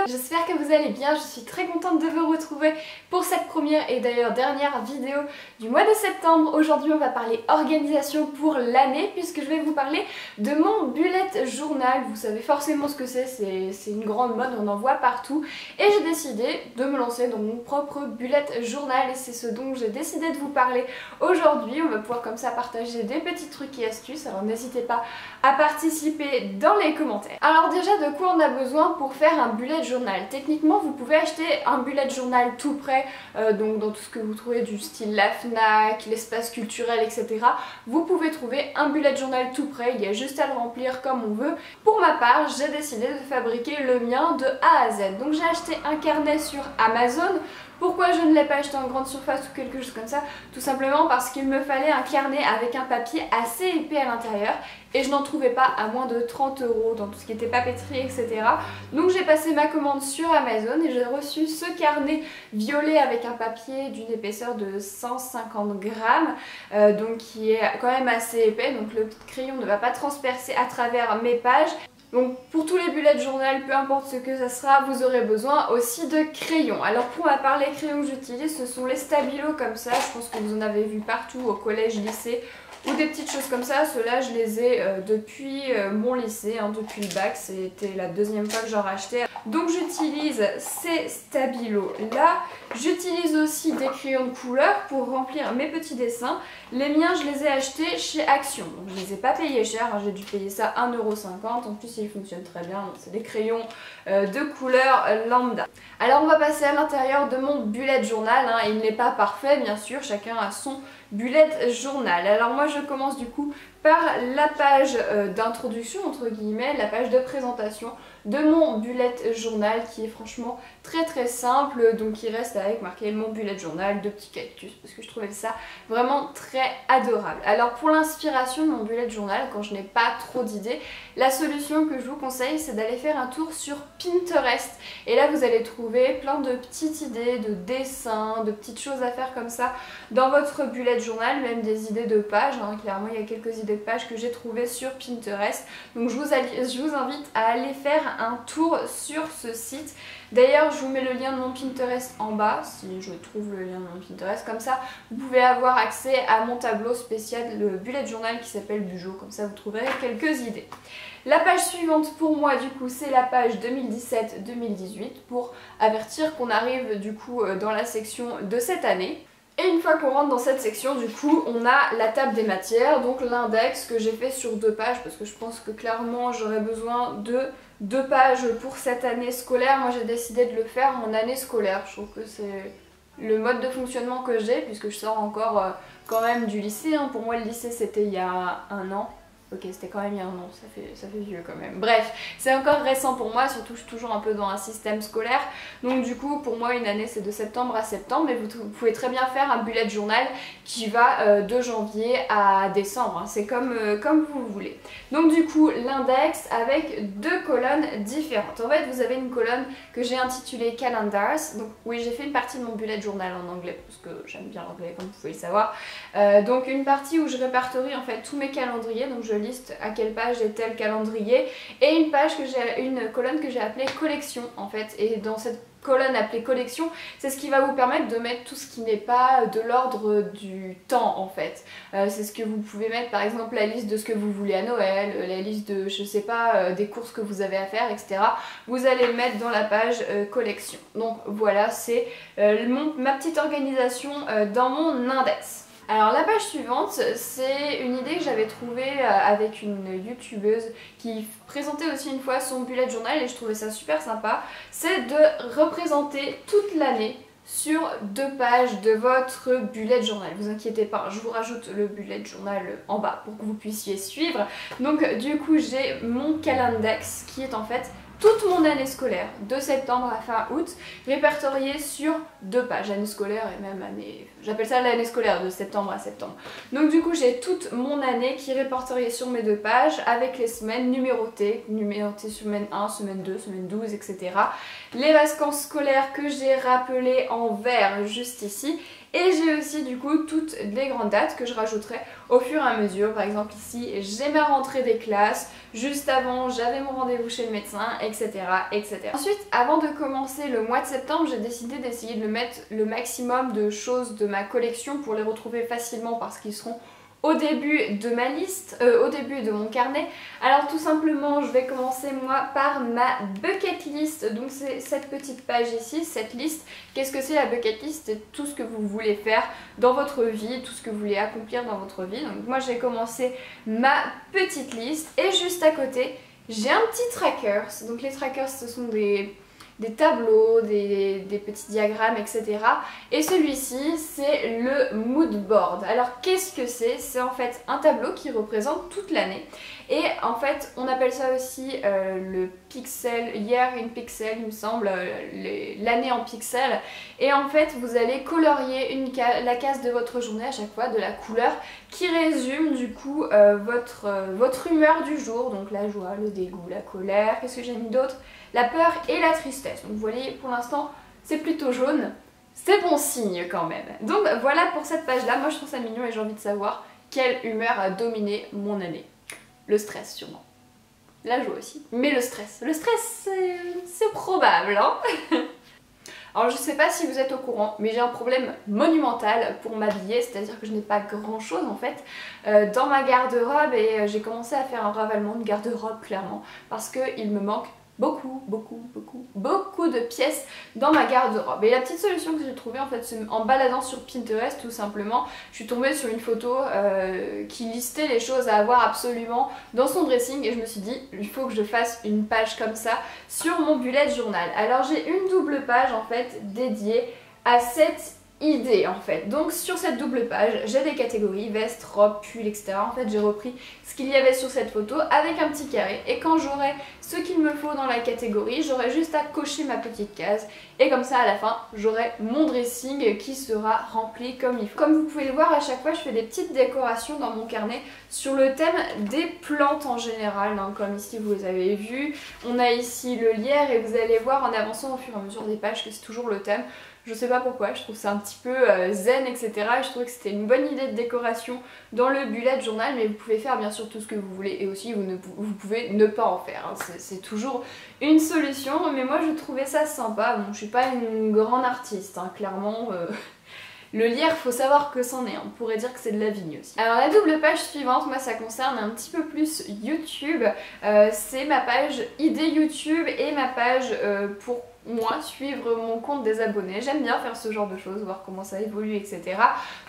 j'espère que vous allez bien, je suis très contente de vous retrouver pour cette première et d'ailleurs dernière vidéo du mois de septembre. Aujourd'hui on va parler organisation pour l'année puisque je vais vous parler de mon bullet journal. Vous savez forcément ce que c'est une grande mode, on en voit partout et j'ai décidé de me lancer dans mon propre bullet journal et c'est ce dont j'ai décidé de vous parler aujourd'hui. On va pouvoir comme ça partager des petits trucs et astuces, alors n'hésitez pas à participer dans les commentaires. Alors déjà, de quoi on a besoin pour faire un bullet journal? Techniquement, vous pouvez acheter un bullet journal tout prêt, donc dans tout ce que vous trouvez du style la FNAC, l'espace culturel, etc. Vous pouvez trouver un bullet journal tout prêt, il y a juste à le remplir comme on veut. Pour ma part, j'ai décidé de fabriquer le mien de A à Z. Donc j'ai acheté un carnet sur Amazon. Pourquoi je ne l'ai pas acheté en grande surface ou quelque chose comme ça? Tout simplement parce qu'il me fallait un carnet avec un papier assez épais à l'intérieur et je n'en trouvais pas à moins de 30 € dans tout ce qui était papeterie, etc. Donc j'ai passé ma commande sur Amazon et j'ai reçu ce carnet violet avec un papier d'une épaisseur de 150 grammes, donc qui est quand même assez épais, donc le crayon ne va pas transpercer à travers mes pages. Donc pour tous les bullets journal, peu importe ce que ça sera, vous aurez besoin aussi de crayons. Alors pour ma part, les crayons que j'utilise, ce sont les Stabilo comme ça. Je pense que vous en avez vu partout au collège, lycée ou des petites choses comme ça. Ceux-là, je les ai depuis mon lycée, depuis le bac. C'était la deuxième fois que j'en rachetais. Donc j'utilise ces Stabilo là. J'utilise aussi des crayons de couleur pour remplir mes petits dessins. Les miens, je les ai achetés chez Action. Donc je les ai pas payés cher, hein. J'ai dû payer ça 1,50 €. En plus, ils fonctionnent très bien. C'est des crayons de couleur lambda. Alors on va passer à l'intérieur de mon bullet journal, hein. Il n'est pas parfait, bien sûr. Chacun a son bullet journal. Alors moi, je commence du coup par la page d'introduction, entre guillemets, la page de présentation de mon bullet journal qui est franchement très simple, donc il reste avec marqué mon bullet journal de petits cactus parce que je trouvais ça vraiment très adorable. Alors pour l'inspiration de mon bullet journal, quand je n'ai pas trop d'idées, la solution que je vous conseille c'est d'aller faire un tour sur Pinterest et là vous allez trouver plein de petites idées, de dessins, de petites choses à faire comme ça dans votre bullet journal, même des idées de pages, hein. Clairement il y a quelques idées de pages que j'ai trouvées sur Pinterest, donc je vous invite à aller faire un tour sur ce site. D'ailleurs, je vous mets le lien de mon Pinterest en bas, si je trouve le lien de mon Pinterest, comme ça vous pouvez avoir accès à mon tableau spécial, le bullet journal qui s'appelle Bujo, comme ça vous trouverez quelques idées. La page suivante pour moi du coup c'est la page 2017-2018 pour avertir qu'on arrive du coup dans la section de cette année. Et une fois qu'on rentre dans cette section, du coup, on a la table des matières, donc l'index que j'ai fait sur 2 pages parce que je pense que clairement j'aurais besoin de 2 pages pour cette année scolaire. Moi j'ai décidé de le faire en année scolaire, je trouve que c'est le mode de fonctionnement que j'ai puisque je sors encore quand même du lycée, hein. Pour moi le lycée c'était il y a 1 an. Ok, c'était quand même il y a 1 an, ça fait vieux quand même. Bref, c'est encore récent pour moi, surtout je suis toujours un peu dans un système scolaire. Donc du coup, pour moi, une année c'est de septembre à septembre, mais vous pouvez très bien faire un bullet journal qui va de janvier à décembre, hein. C'est comme vous voulez. Donc du coup, l'index avec 2 colonnes différentes. En fait, vous avez une colonne que j'ai intitulée Calendars. Donc oui, j'ai fait une partie de mon bullet journal en anglais, parce que j'aime bien l'anglais, comme vous pouvez le savoir. Donc une partie où je répertorie en fait tous mes calendriers, donc je liste à quelle page est tel calendrier, et une colonne que j'ai appelée collection en fait, et dans cette colonne appelée collection, c'est ce qui va vous permettre de mettre tout ce qui n'est pas de l'ordre du temps en fait. C'est ce que vous pouvez mettre, par exemple la liste de ce que vous voulez à Noël, la liste de je sais pas des courses que vous avez à faire, etc. Vous allez le mettre dans la page collection. Donc voilà, c'est ma petite organisation dans mon index. Alors la page suivante, c'est une idée que j'avais trouvée avec une youtubeuse qui présentait aussi une fois son bullet journal et je trouvais ça super sympa. C'est de représenter toute l'année sur 2 pages de votre bullet journal. Vous inquiétez pas, je vous rajoute le bullet journal en bas pour que vous puissiez suivre. Donc du coup j'ai mon calendex qui est en fait toute mon année scolaire, de septembre à fin août, répertoriée sur 2 pages, année scolaire et même année... J'appelle ça l'année scolaire, de septembre à septembre. Donc du coup j'ai toute mon année qui est répertoriée sur mes 2 pages, avec les semaines numérotées semaine 1, semaine 2, semaine 12, etc. Les vacances scolaires que j'ai rappelées en vert juste ici, Et j'ai aussi du coup toutes les grandes dates que je rajouterai au fur et à mesure. Par exemple ici j'ai ma rentrée des classes, juste avant j'avais mon rendez-vous chez le médecin, etc., etc. Ensuite, avant de commencer le mois de septembre, j'ai décidé d'essayer de mettre le maximum de choses de ma collection pour les retrouver facilement parce qu'ils seront au début de ma liste, au début de mon carnet. Alors tout simplement je vais commencer moi par ma bucket list, donc c'est cette petite page ici, cette liste. Qu'est-ce que c'est la bucket list? C'est tout ce que vous voulez faire dans votre vie, tout ce que vous voulez accomplir dans votre vie. Donc moi j'ai commencé ma petite liste et juste à côté j'ai un petit trackers. Donc les trackers ce sont des tableaux, des petits diagrammes, etc. Et celui-ci, c'est le mood board. Alors qu'est-ce que c'est? C'est en fait un tableau qui représente toute l'année. Et en fait, on appelle ça aussi le pixel, year in pixel, il me semble, l'année en pixels. Et en fait, vous allez colorier la case de votre journée à chaque fois de la couleur qui résume du coup votre humeur du jour. Donc la joie, le dégoût, la colère, qu'est-ce que j'ai mis d'autre? La peur et la tristesse. Donc vous voyez, pour l'instant, c'est plutôt jaune. C'est bon signe quand même. Donc voilà pour cette page-là. Moi, je trouve ça mignon et j'ai envie de savoir quelle humeur a dominé mon année. Le stress, sûrement. La joie aussi. Mais le stress. Le stress, c'est probable, hein. Alors je sais pas si vous êtes au courant, mais j'ai un problème monumental pour m'habiller, c'est-à-dire que je n'ai pas grand chose en fait dans ma garde-robe et j'ai commencé à faire un ravalement de garde-robe clairement parce qu'il me manque beaucoup de pièces dans ma garde-robe. Et la petite solution que j'ai trouvée en fait, c'est en baladant sur Pinterest tout simplement, je suis tombée sur une photo qui listait les choses à avoir absolument dans son dressing et je me suis dit il faut que je fasse une page comme ça sur mon bullet journal. Alors j'ai une double page en fait dédiée à cette idée en fait. Donc sur cette double page, j'ai des catégories, veste, robe, pull, etc. En fait j'ai repris ce qu'il y avait sur cette photo avec un petit carré et quand j'aurai ce qu'il me faut dans la catégorie, j'aurai juste à cocher ma petite case et comme ça à la fin j'aurai mon dressing qui sera rempli comme il faut. Comme vous pouvez le voir, à chaque fois je fais des petites décorations dans mon carnet sur le thème des plantes en général, hein, comme ici vous les avez vu. On a ici le lierre et vous allez voir en avançant au fur et à mesure des pages que c'est toujours le thème. Je sais pas pourquoi, je trouve ça un petit peu zen, etc. Et je trouvais que c'était une bonne idée de décoration dans le bullet journal, mais vous pouvez faire bien sûr tout ce que vous voulez et aussi vous pouvez ne pas en faire, hein. C'est toujours une solution, mais moi je trouvais ça sympa. Bon, je suis pas une grande artiste, hein, clairement. Le lierre, faut savoir que c'en est, on pourrait dire que c'est de la vigne aussi. Alors la double page suivante, moi ça concerne un petit peu plus YouTube, c'est ma page idée YouTube et ma page pour moi suivre mon compte des abonnés. J'aime bien faire ce genre de choses, voir comment ça évolue, etc.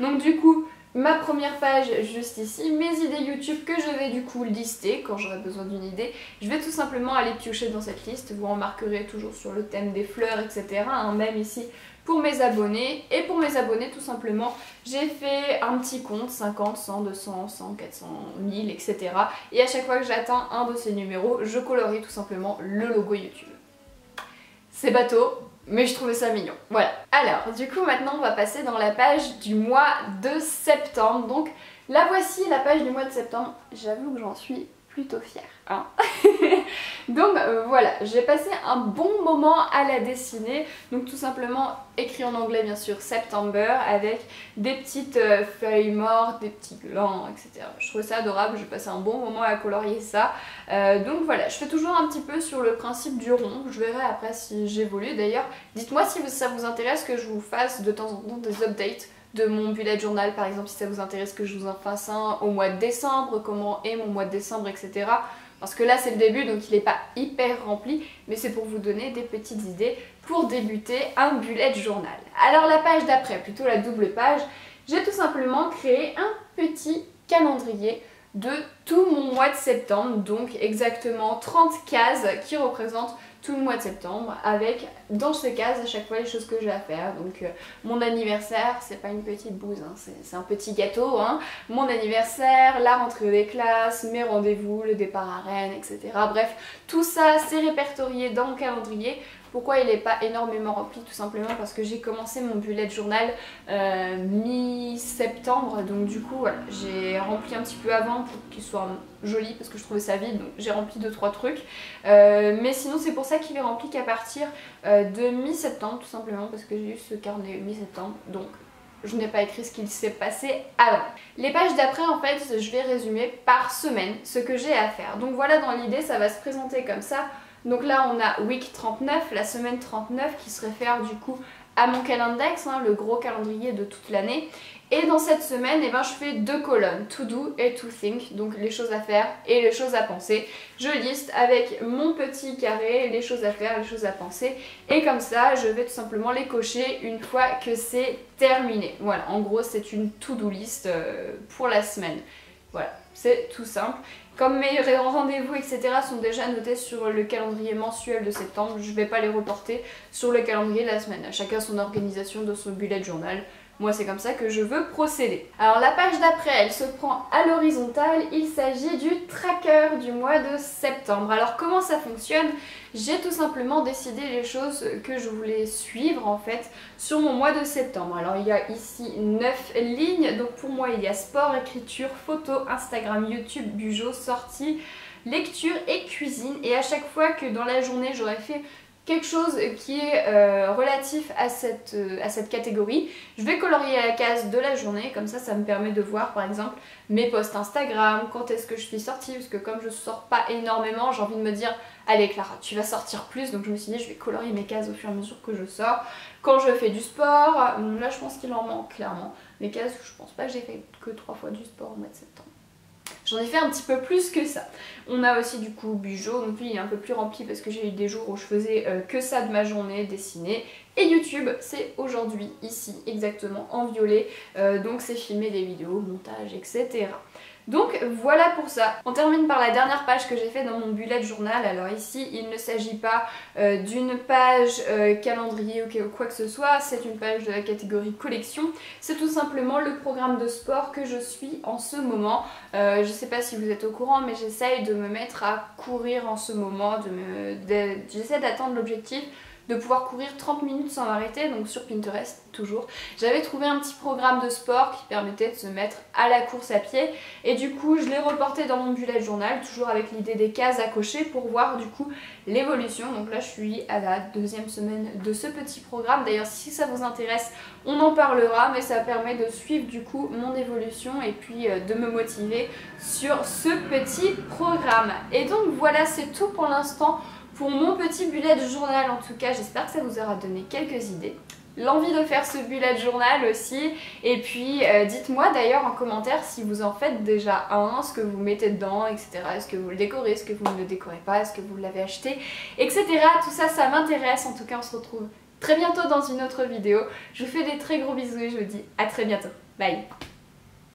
Donc du coup, ma première page juste ici, mes idées YouTube que je vais du coup lister quand j'aurai besoin d'une idée. Je vais tout simplement aller piocher dans cette liste, vous remarquerez toujours sur le thème des fleurs, etc. hein, même ici pour mes abonnés. Et pour mes abonnés tout simplement, j'ai fait un petit compte, 50, 100, 200, 100, 400, 1000, etc. Et à chaque fois que j'atteins un de ces numéros, je colorie tout simplement le logo YouTube. C'est bateau, mais je trouvais ça mignon. Voilà. Alors, du coup, maintenant, on va passer dans la page du mois de septembre. Donc, la voici, la page du mois de septembre. J'avoue que j'en suis plutôt fière, hein. Donc voilà, j'ai passé un bon moment à la dessiner. Donc tout simplement écrit en anglais bien sûr, September, avec des petites feuilles mortes, des petits glands, etc. Je trouvais ça adorable, j'ai passé un bon moment à colorier ça. Donc voilà, je fais toujours un petit peu sur le principe du rond. Je verrai après si j'évolue. D'ailleurs, dites-moi si ça vous intéresse que je vous fasse de temps en temps des updates de mon bullet journal, par exemple si ça vous intéresse que je vous en fasse un au mois de décembre, comment est mon mois de décembre, etc. Parce que là c'est le début donc il n'est pas hyper rempli, mais c'est pour vous donner des petites idées pour débuter un bullet journal. Alors la page d'après, plutôt la double page, j'ai tout simplement créé un petit calendrier de tout mon mois de septembre, donc exactement 30 cases qui représentent tout le mois de septembre, avec dans ces cases à chaque fois les choses que j'ai à faire. Donc mon anniversaire, c'est pas une petite bouse, hein, c'est un petit gâteau, hein. Mon anniversaire, la rentrée des classes, mes rendez-vous, le départ à Rennes, etc. Bref, tout ça c'est répertorié dans mon calendrier. Pourquoi il n'est pas énormément rempli? Tout simplement parce que j'ai commencé mon bullet journal mi-septembre, donc du coup voilà, j'ai rempli un petit peu avant pour qu'il soit joli parce que je trouvais ça vide, donc j'ai rempli 2-3 trucs. Mais sinon c'est pour ça qu'il est rempli qu'à partir de mi-septembre tout simplement parce que j'ai eu ce carnet mi-septembre, donc je n'ai pas écrit ce qu'il s'est passé avant. Les pages d'après, en fait, je vais résumer par semaine ce que j'ai à faire. Donc voilà, dans l'idée, ça va se présenter comme ça. Donc là, on a week 39, la semaine 39 qui se réfère du coup à mon calendex, hein, le gros calendrier de toute l'année. Et dans cette semaine, eh ben, je fais 2 colonnes, to do et to think, donc les choses à faire et les choses à penser. Je liste avec mon petit carré les choses à faire, les choses à penser, et comme ça, je vais tout simplement les cocher une fois que c'est terminé. Voilà, en gros, c'est une to-do list pour la semaine. Voilà, c'est tout simple. Comme mes rendez-vous, etc. sont déjà notés sur le calendrier mensuel de septembre, je ne vais pas les reporter sur le calendrier de la semaine. Chacun son organisation de son bullet journal. Moi, c'est comme ça que je veux procéder. Alors la page d'après, elle se prend à l'horizontale. Il s'agit du tracker du mois de septembre. Alors comment ça fonctionne? J'ai tout simplement décidé les choses que je voulais suivre en fait sur mon mois de septembre. Alors il y a ici 9 lignes. Donc pour moi, il y a sport, écriture, photo, Instagram, YouTube, bujo, sortie, lecture et cuisine. Et à chaque fois que dans la journée, j'aurais fait quelque chose qui est relatif à cette catégorie, je vais colorier la case de la journée, comme ça me permet de voir par exemple mes posts Instagram, quand est-ce que je suis sortie, parce que comme je sors pas énormément, j'ai envie de me dire allez Clara, tu vas sortir plus, donc je me suis dit je vais colorier mes cases au fur et à mesure que je sors. Quand je fais du sport, là je pense qu'il en manque clairement, mes cases je pense pas que j'ai fait que 3 fois du sport au mois de septembre. J'en ai fait un petit peu plus que ça. On a aussi du coup Bujo, donc lui il est un peu plus rempli parce que j'ai eu des jours où je faisais que ça de ma journée, dessiner. Et YouTube, c'est aujourd'hui, ici, exactement, en violet. Donc c'est filmer des vidéos, montage, etc. Donc voilà pour ça. On termine par la dernière page que j'ai fait dans mon bullet journal. Alors ici, il ne s'agit pas d'une page calendrier ou quoi que ce soit, c'est une page de la catégorie collection. C'est tout simplement le programme de sport que je suis en ce moment. Je sais pas si vous êtes au courant, mais j'essaye de me mettre à courir en ce moment. J'essaie d'atteindre l'objectif de pouvoir courir 30 minutes sans m'arrêter, donc sur Pinterest toujours. J'avais trouvé un petit programme de sport qui permettait de se mettre à la course à pied et du coup je l'ai reporté dans mon bullet journal, toujours avec l'idée des cases à cocher pour voir du coup l'évolution. Donc là je suis à la 2e semaine de ce petit programme. D'ailleurs si ça vous intéresse, on en parlera, mais ça permet de suivre du coup mon évolution et puis de me motiver sur ce petit programme. Et donc voilà, c'est tout pour l'instant pour mon petit bullet journal. En tout cas, j'espère que ça vous aura donné quelques idées. L'envie de faire ce bullet journal aussi. Et puis dites-moi d'ailleurs en commentaire si vous en faites déjà un, ce que vous mettez dedans, etc. Est-ce que vous le décorez, est-ce que vous ne le décorez pas, est-ce que vous l'avez acheté, etc. Tout ça, ça m'intéresse. En tout cas, on se retrouve très bientôt dans une autre vidéo. Je vous fais des très gros bisous et je vous dis à très bientôt. Bye!